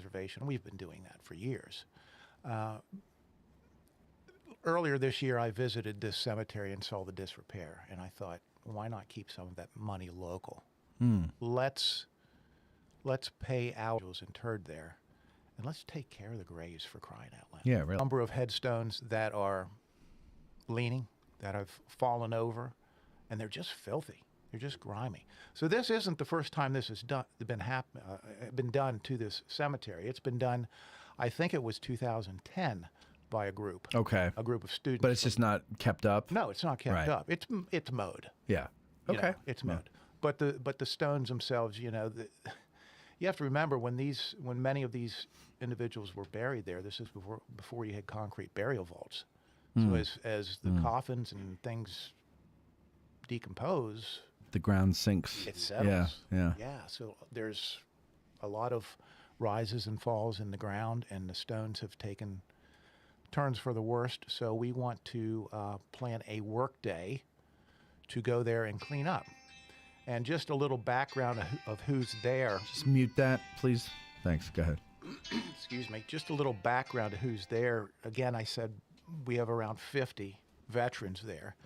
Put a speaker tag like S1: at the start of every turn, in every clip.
S1: reservation. We've been doing that for years. Uh, Earlier this year, I visited this cemetery and saw the disrepair, and I thought, why not keep some of that money local? Let's pay our individuals interred there, and let's take care of the graves, for crying out loud.
S2: Yeah, really.
S1: Number of headstones that are leaning, that have fallen over, and they're just filthy. They're just grimy. So this isn't the first time this has been done to this cemetery. It's been done, I think it was 2010, by a group.
S2: Okay.
S1: A group of students.
S2: But it's just not kept up?
S1: No, it's not kept
S2: Right.
S1: up. It's mowed.
S2: Yeah.
S1: You
S2: Okay.
S1: know, it's mowed. But the stones themselves, you have to remember when many of these individuals were buried there. This is before you had concrete burial vaults. So as the coffins and things decompose,
S2: The ground sinks.
S1: it settles.
S2: Yeah.
S1: Yeah. So there's a lot of rises and falls in the ground, and the stones have taken turns for the worst. So we want to plan a work day to go there and clean up. And just a little background of who's there.
S2: Just mute that, please. Thanks. Go ahead.
S1: Excuse me. Just a little background of who's there. Again, I said we have around 50 veterans there,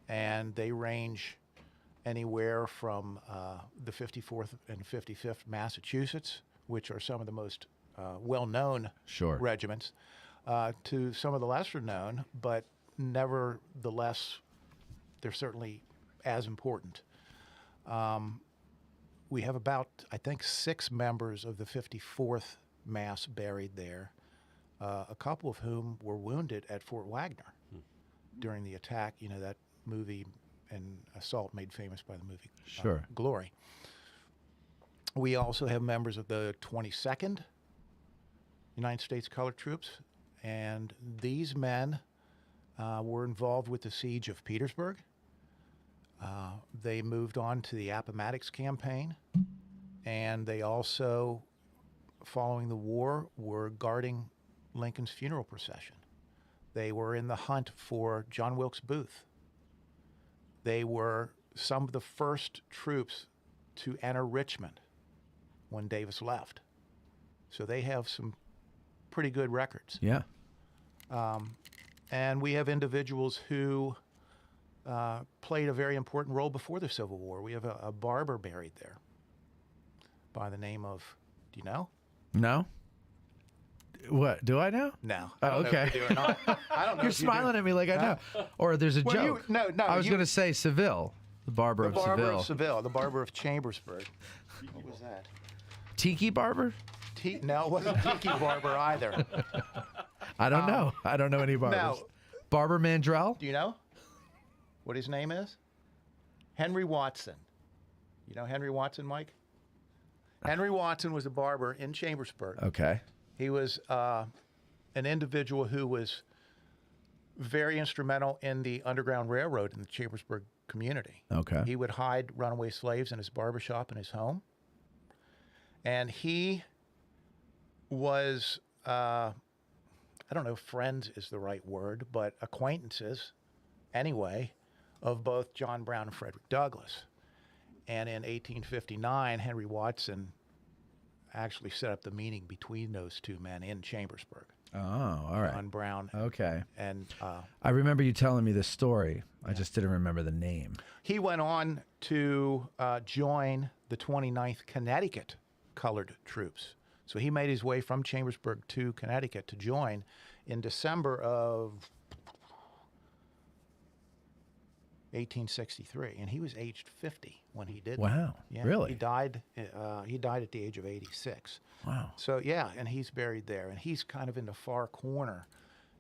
S1: and they range anywhere from the 54th and 55th Massachusetts, which are some of the most well-known
S2: Sure.
S1: regiments, to some of the lesser known, but nevertheless, they're certainly as important. We have about, I think, 6 members of the 54th Mass buried there, a couple of whom were wounded at Fort Wagner during the attack, that movie and assault made famous by the movie
S2: Sure.
S1: Glory. We also have members of the 22nd United States Colored Troops, and these men were involved with the siege of Petersburg. They moved on to the Appomattox campaign, and they also, following the war, were guarding Lincoln's funeral procession. They were in the hunt for John Wilkes Booth. They were some of the first troops to enter Richmond when Davis left. So they have some pretty good records.
S2: Yeah.
S1: And we have individuals who played a very important role before the Civil War. We have a barber buried there by the name of, do you know?
S2: No? What? Do I know?
S1: No.
S2: Oh,
S1: I don't know
S2: okay.
S1: if you do or not. I don't know.
S2: You're
S1: if you do.
S2: smiling at me like I know. Or there's a
S1: Well,
S2: joke.
S1: no,
S2: I was
S1: you-
S2: going to say Seville, the barber
S1: The
S2: of
S1: barber
S2: Seville.
S1: of Seville, the barber of Chambersburg. What was that?
S2: Tiki barber?
S1: No, it wasn't Tiki Barber either.
S2: I don't know. I don't know any barbers.
S1: now-
S2: Barber Mandrell?
S1: Do you know what his name is? Henry Watson. You know Henry Watson, Mike? Henry Watson was a barber in Chambersburg.
S2: Okay.
S1: He was an individual who was very instrumental in the Underground Railroad in the Chambersburg community.
S2: Okay.
S1: He would hide runaway slaves in his barbershop in his home. And he was, I don't know if friends is the right word, but acquaintances, anyway, of both John Brown and Frederick Douglass. And in 1859, Henry Watson actually set up the meeting between those two men in Chambersburg.
S2: Oh, all right.
S1: John Brown
S2: Okay.
S1: and
S2: I remember you telling me this story. I just didn't remember the name.
S1: he went on to join the 29th Connecticut Colored Troops. So he made his way from Chambersburg to Connecticut to join in December of 1863, and he was aged 50 when he did.
S2: Wow.
S1: Yeah,
S2: Really?
S1: He died. He died at the age of 86.
S2: Wow.
S1: So yeah, and he's buried there, and he's kind of in the far corner,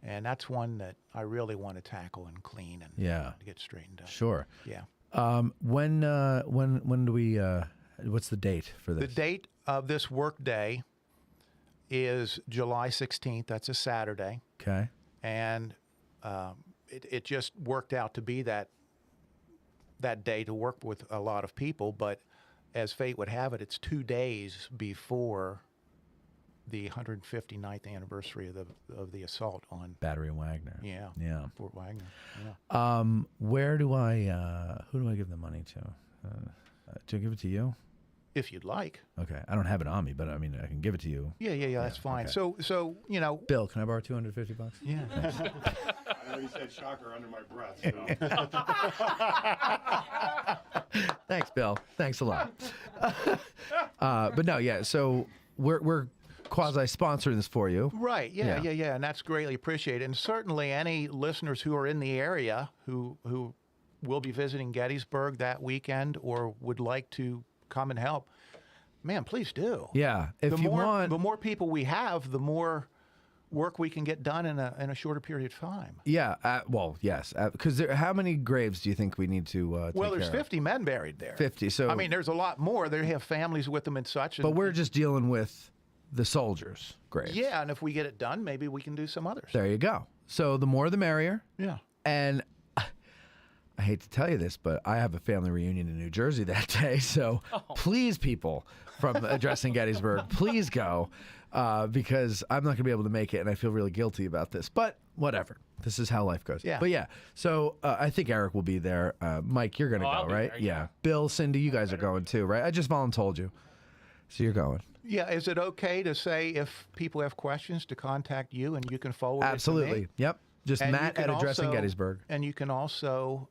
S1: and that's one that I really want to tackle and clean and
S2: Yeah.
S1: get straightened up.
S2: Sure.
S1: Yeah.
S2: When do we? What's the date for
S1: The
S2: this?
S1: date of this work day is July 16th. That's a Saturday,
S2: Okay.
S1: and it just worked out to be that day to work with a lot of people. But as fate would have it, it's 2 days before the 159th anniversary of the assault on
S2: Battery of Wagner.
S1: yeah
S2: Yeah.
S1: Fort Wagner. Yeah.
S2: Where do I? Who do I give the money to? Do I give it to you?
S1: if you'd like.
S2: Okay. I don't have it on me, but I mean, I can give it to you.
S1: Yeah, that's fine.
S2: okay.
S1: So
S2: Bill, can I borrow $250?
S1: yeah.
S3: I already said shocker under my breath. So.
S2: Thanks, Bill. Thanks a lot. But no, yeah. So we're quasi-sponsoring this for you.
S1: Right.
S2: Yeah.
S1: Yeah, and that's greatly appreciated. And certainly, any listeners who are in the area who will be visiting Gettysburg that weekend or would like to come and help, man, please do.
S2: Yeah. If
S1: the
S2: you
S1: more,
S2: want,
S1: the more people we have, the more work we can get done in a shorter period of time.
S2: yeah. Well, yes. Because how many graves do you think we need to?
S1: Well,
S2: take
S1: there's
S2: care of?
S1: 50 men buried there.
S2: 50. So
S1: I mean, there's a lot more. They have families with them and such.
S2: but
S1: And,
S2: we're just dealing with the soldiers' graves.
S1: yeah, and if we get it done, maybe we can do some others.
S2: There you go. So the more the merrier.
S1: Yeah.
S2: And I hate to tell you this, but I have a family reunion in New Jersey that day. So please, people from Addressing Gettysburg, please go because I'm not going to be able to make it. And I feel really guilty about this. But whatever. This is how life goes.
S1: Yeah.
S2: But yeah. So I think Eric will be there. Mike, you're going to
S4: Oh,
S2: go,
S4: I'll be
S2: right?
S4: there,
S2: Yeah.
S4: yeah.
S2: Bill, Cindy, you guys are going too, right? I just voluntold you. So you're going.
S1: Yeah, is it okay to say if people have questions to contact you and you can forward it to me?
S2: Absolutely. Yep. Just
S1: And you
S2: Matt
S1: can
S2: at Addressing
S1: also-
S2: Gettysburg.
S1: And you can also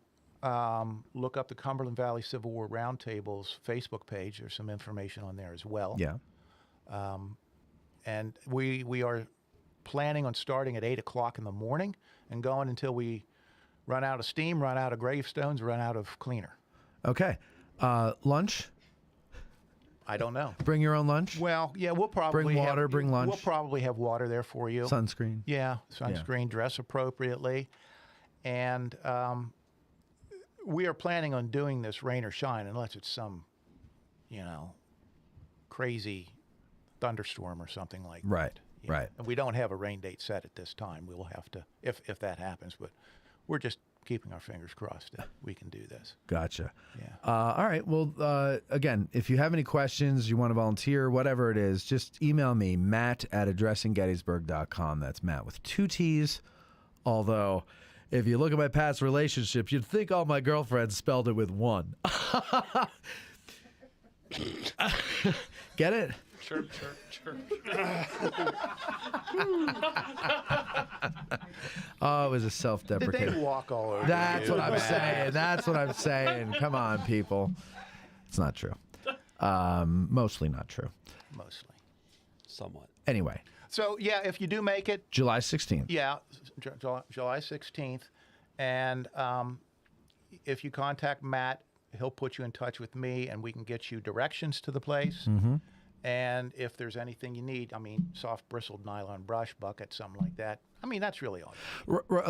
S1: look up the Cumberland Valley Civil War Roundtable's Facebook page. There's some information on there as well.
S2: Yeah.
S1: And we are planning on starting at 8 o'clock in the morning and going until we run out of steam, run out of gravestones, run out of cleaner.
S2: Okay. Lunch?
S1: I don't know.
S2: Bring your own lunch?
S1: Well, yeah, we'll probably
S2: Bring water,
S1: have,
S2: bring lunch.
S1: We'll probably have water there for you.
S2: Sunscreen?
S1: Yeah, sunscreen, dress appropriately. And we are planning on doing this rain or shine unless it's some, crazy thunderstorm or something like that.
S2: Right.
S1: Yeah.
S2: Right.
S1: And we don't have a rain date set at this time. We will have to, if that happens, but we're just keeping our fingers crossed that we can do this.
S2: Gotcha.
S1: Yeah.
S2: All right. Well, again, if you have any questions, you want to volunteer, whatever it is, just email me, Matt at addressinggettysburg.com. That's Matt with 2 T's. Although, if you look at my past relationships, you'd think all my girlfriends spelled it with 1. Get it?
S4: Chirp.
S2: Oh, it was a
S1: Did
S2: self-deprecating.
S1: they walk all over
S2: That's
S1: you?
S2: what I'm saying. That's what I'm saying. Come on, people. It's not true. Mostly not true.
S1: Mostly.
S4: Somewhat.
S2: Anyway,
S1: So, yeah, if you do make it,
S2: July 16th.
S1: yeah, July 16th. And if you contact Matt, he'll put you in touch with me and we can get you directions to the place.
S2: Mm-hmm.
S1: And if there's anything you need, soft bristled nylon brush bucket, something like that. That's really all.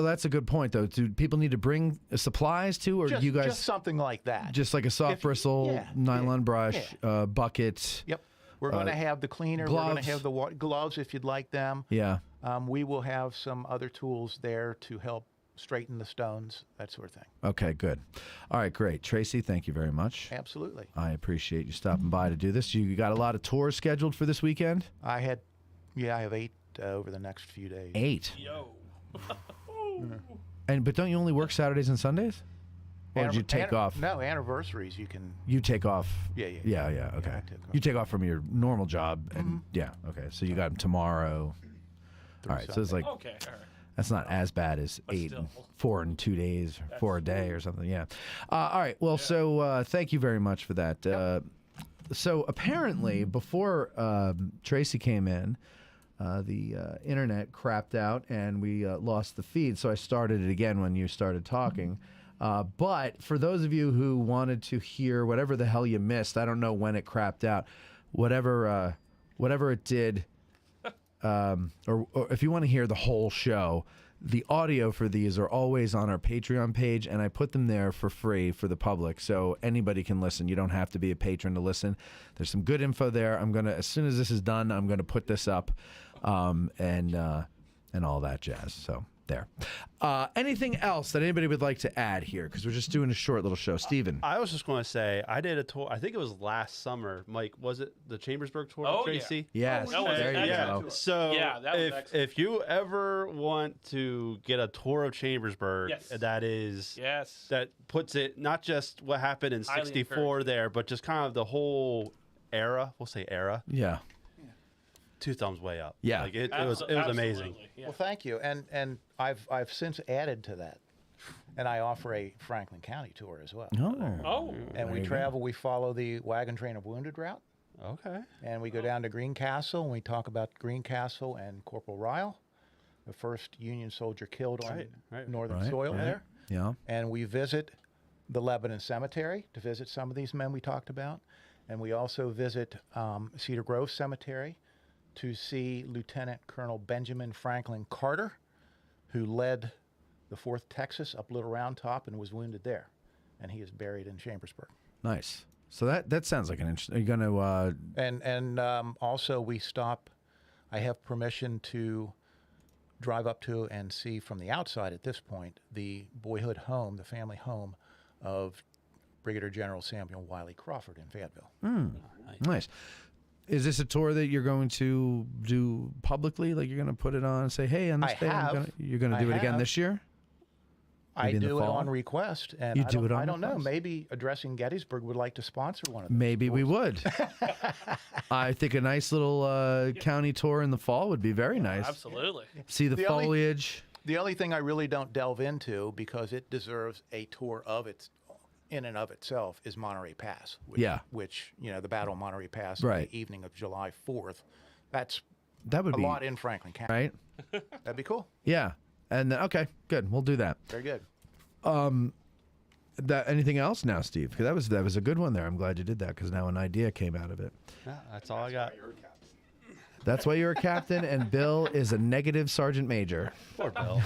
S2: That's a good point, though. Do people need to bring supplies too, or
S1: Just,
S2: do you guys
S1: just something like that.
S2: just like a soft
S1: If-
S2: bristle
S1: yeah,
S2: nylon
S1: yeah,
S2: brush, bucket?
S1: Yep. We're going to have the cleaner. We're going
S2: gloves.
S1: to have the gloves if you'd like them.
S2: Yeah.
S1: We will have some other tools there to help straighten the stones, that sort of thing.
S2: Okay, good. All right, great. Tracy, thank you very much.
S1: Absolutely.
S2: I appreciate you stopping by to do this. You got a lot of tours scheduled for this weekend?
S1: I have 8 over the next few days.
S2: 8.
S4: Yo.
S2: But don't you only work Saturdays and Sundays? Or did you take off?
S1: No, anniversaries you can.
S2: You take off.
S1: Yeah.
S2: Okay.
S1: Yeah, I take off.
S2: You take off from your normal job, and yeah. Okay. So you got them tomorrow. All right. So it's like
S4: Okay. All right.
S2: that's not as bad as
S4: But
S2: 8
S4: still.
S2: and 4 in 2 days, or 4 a day, or something. Yeah. All right. Well, so thank you very much for that. So apparently, before Tracy came in, the internet crapped out and we lost the feed. So I started it again when you started talking. But for those of you who wanted to hear whatever the hell you missed, I don't know when it crapped out, whatever it did, or if you want to hear the whole show, the audio for these are always on our Patreon page, and I put them there for free for the public, so anybody can listen. You don't have to be a patron to listen. There's some good info there. As soon as this is done, I'm gonna put this up, and all that jazz. So there. Anything else that anybody would like to add here? Because we're just doing a short little show. Steven.
S5: I was just going to say, I did a tour. I think it was last summer. Mike, was it the Chambersburg tour?
S4: Oh,
S5: Tracy?
S2: Yes.
S4: that was
S2: there you
S4: excellent.
S2: go.
S5: So
S4: Yeah, that was excellent.
S5: if you ever want to get a tour of Chambersburg,
S4: Yes.
S5: that puts it not just what happened in
S4: Highly
S5: '64
S4: encouraged.
S5: there, but just kind of the whole era, we'll say era,
S2: Yeah.
S5: 2 thumbs way up.
S2: Yeah.
S5: Like it was amazing.
S6: Absolutely, yeah.
S1: Well, thank you. And I've since added to that, and I offer a Franklin County tour as well.
S6: Oh,
S1: And we travel. We follow the Wagon Train of Wounded route,
S5: Okay.
S1: and we go down to Greencastle, and we talk about Greencastle and Corporal Ryle, the first Union soldier killed on
S5: Right.
S1: northern
S2: Right,
S1: soil
S2: right.
S1: there.
S2: Yeah.
S1: And we visit the Lebanon Cemetery to visit some of these men we talked about. And we also visit Cedar Grove Cemetery to see Lieutenant Colonel Benjamin Franklin Carter, who led the 4th Texas up Little Round Top and was wounded there. And he is buried in Chambersburg.
S2: Nice. So that sounds like an interesting. Are you going to?
S1: And also we stop. I have permission to drive up to and see from the outside at this point the boyhood home, the family home of Brigadier General Samuel Wiley Crawford in Fayetteville.
S2: Nice. Is this a tour that you're going to do publicly? Like you're going to put it on and say, "Hey, on this
S1: I
S2: day,
S1: have.
S2: you're going to
S1: I
S2: do it again
S1: have.
S2: this year"?
S1: I
S2: Maybe in the
S1: do it
S2: fall?
S1: on request, and
S2: You
S1: I
S2: do
S1: don't,
S2: it on
S1: I don't know.
S2: request?
S1: Maybe Addressing Gettysburg would like to sponsor one of them.
S2: Maybe we would. I think a nice little county tour in the fall would be very nice.
S6: absolutely.
S2: See the
S1: The only-
S2: foliage.
S1: The only thing I really don't delve into, because it deserves a tour of its in and of itself, is Monterey Pass. Which,
S2: Yeah.
S1: Which, the Battle of Monterey Pass on
S2: Right.
S1: the evening of July 4th. That's
S2: That would
S1: a
S2: be
S1: lot in Franklin County.
S2: right.
S1: That'd be cool.
S2: Yeah. And okay, good. We'll do that.
S1: Very good.
S2: That anything else now, Steve? Because that was a good one there. I'm glad you did that because now an idea came out of it.
S5: Yeah, that's all I got.
S2: That's why you're a captain, and Bill is a negative sergeant major.
S5: Poor Bill.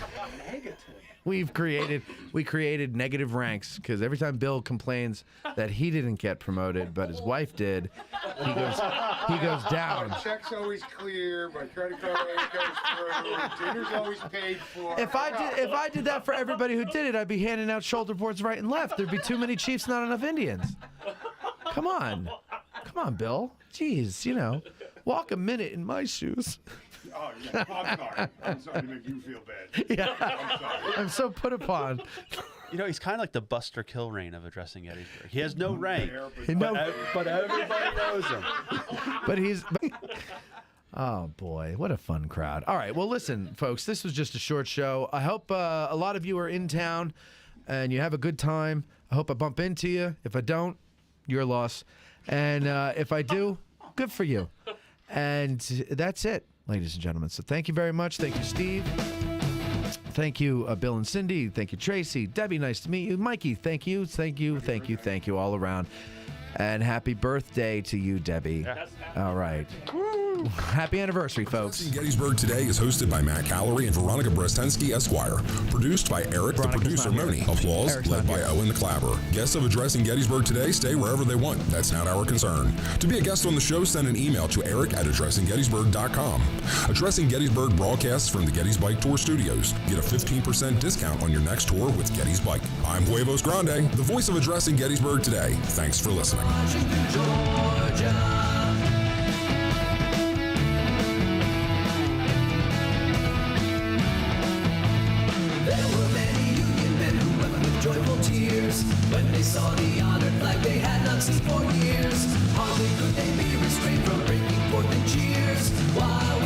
S2: We created negative ranks because every time Bill complains that he didn't get promoted, but his wife did, he goes down.
S3: Check's always clear. My credit card always goes through. Dinner's always paid for.
S2: If I did that for everybody who did it, I'd be handing out shoulder boards right and left. There'd be too many Chiefs, not enough Indians. Come on, Bill. Jeez, walk a minute in my shoes.
S3: Oh, yeah. I'm sorry. I'm sorry to make you feel bad.
S2: Yeah,
S3: I'm sorry.
S2: I'm so put upon.
S5: He's kind of like the Buster Kilrain of Addressing Gettysburg. He has no rank,
S2: No.
S5: but everybody knows him.
S2: But oh boy, what a fun crowd. All right, well listen, folks, this was just a short show. I hope a lot of you are in town and you have a good time. I hope I bump into you. If I don't, your loss. And if I do, good for you. And that's it, ladies and gentlemen. So thank you very much. Thank you, Steve. Thank you, Bill and Cindy. Thank you, Tracy. Debbie, nice to meet you. Mikey, thank you all around. And happy birthday to you, Debbie. All right. Happy anniversary, folks.
S7: Addressing Gettysburg Today is hosted by Matt Callery and Veronica Brestensky, Esquire. Produced by Eric,
S2: Veronica's
S7: the producer,
S2: not here.
S7: Moni. Applause
S2: Eric's
S7: led
S2: not
S7: by
S2: here.
S7: Owen the Clabber. Guests of Addressing Gettysburg Today stay wherever they want. That's not our concern. To be a guest on the show, send an email to eric@addressinggettysburg.com. Addressing Gettysburg broadcasts from the Gettys Bike Tour Studios. Get a 15% discount on your next tour with Gettys Bike. I'm Huevos Grande, the voice of Addressing Gettysburg Today. Thanks for listening.
S8: There were many Union men who wept with joyful tears when they saw the honored flag they had not seen for years. Hardly could they be restrained from breaking forth in cheers while